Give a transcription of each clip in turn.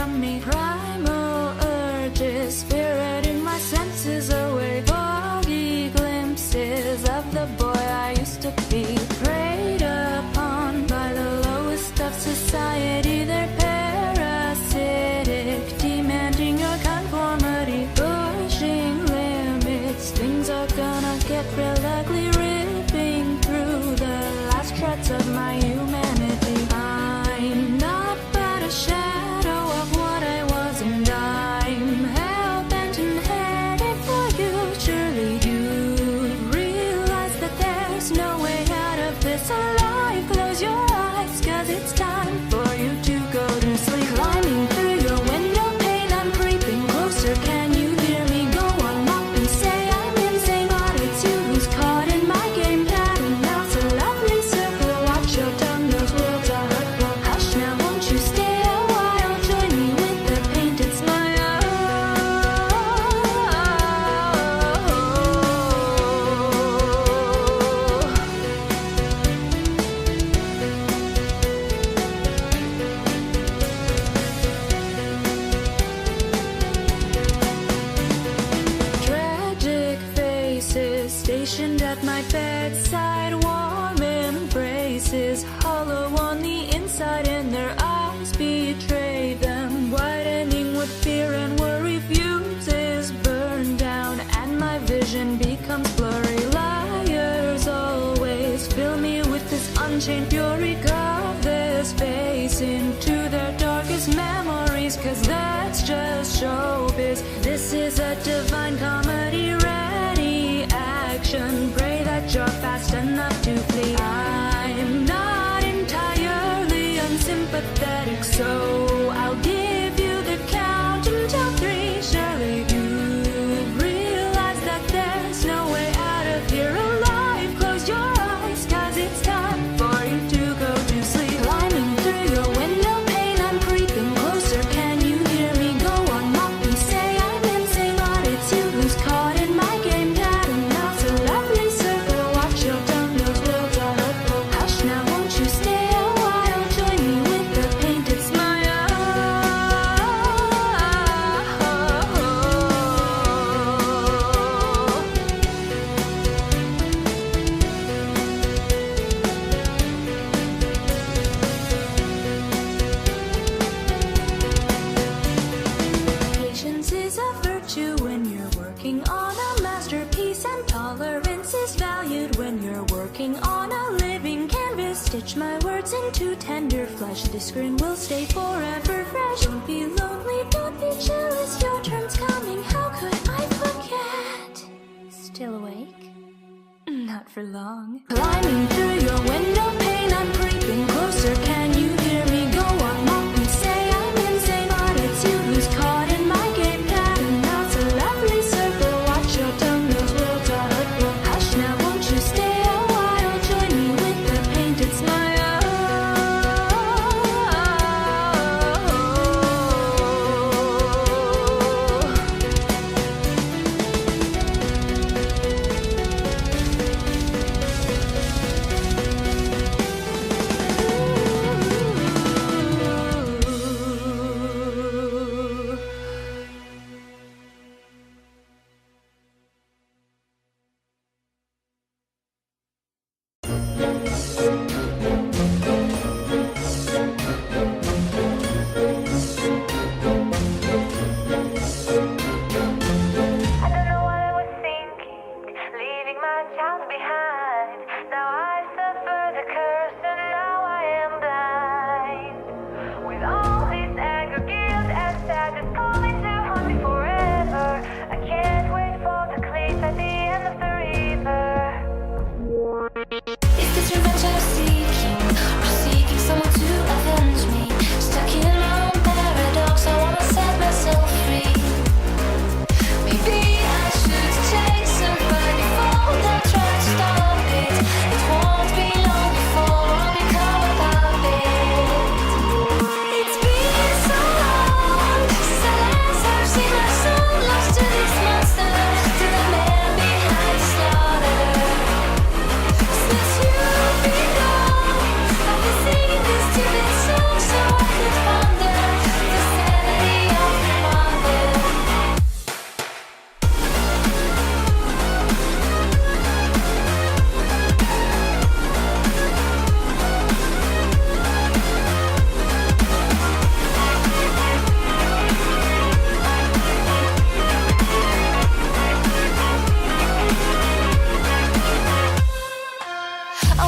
from me. Primal urges, spiriting my senses away. Foggy glimpses of the boy I used to be. Preyed upon by the lowest of society. They're parasitic, demanding your conformity. Pushing limits, things are gonna get real ugly. Ripping through the last shreds of my humanity. I'm not but a shadow of what I was, and I'm hell-bent and headed for you. Surely you realize that there's no way out of this alive. Close your eyes, 'cause it's time for you to go to sleep. Climbing through your window pane, I'm creeping closer. Can you hear me? Go on, mock and say I'm insane, but it's you who's caught in my game pattern. Now it's a lovely circle. Watch your tongue, those words are hurtful. Hush now, won't you stay a while? Join me with the painted smile. Tragic faces stationed at my bedside. Warm embraces, hollow on the inside, and their eyes betray them. Widening with fear and worry, fuses burn down, and my vision becomes blurry. Liars always fill me with this unchained fury. Carve their space into their darkest memories, 'cause that's just showbiz. This is a divine comedy. Ready action, pray that you're fast enough to flee. I'm not entirely unsympathetic, so I'll give you the count until 3. Surely you realize that there's no way out of here alive. Close your eyes, 'cause it's time for you to go to sleep. Climbing through your window pane, I'm creeping closer. Can you hear me? Go on, mock me, say I'm insane, but it's you who's caught in my game pattern. Now it's a lovely circle. Watch your tongue, those words are hurtful. Hush now, won't you stay a while? Join me with the painted smile. Patience is a virtue when you're working on a masterpiece, and tolerance is valued when you're working on a living canvas. Stitch my words into tender flesh. This grin will stay forever fresh. Don't be lonely, don't be jealous. Your turn's coming. How could I forget? Still awake? Not for long. Climbing through your window pane, I'm creeping closer. Can you hear me? Go on, mock me, say I'm insane, but it's you who's caught in my game pattern. Now it's a lovely circle. Watch your tongue, those words are hurtful. Hush now, won't you stay a while? Join me with the painted smile.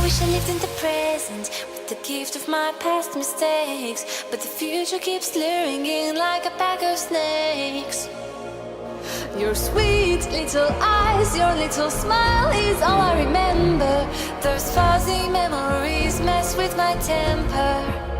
wish I lived in the present with the gift of my past mistakes, but the future keeps luring in like a pack of snakes. Your sweet little eyes, your little smile is all I remember. Those fuzzy memories mess with my temper.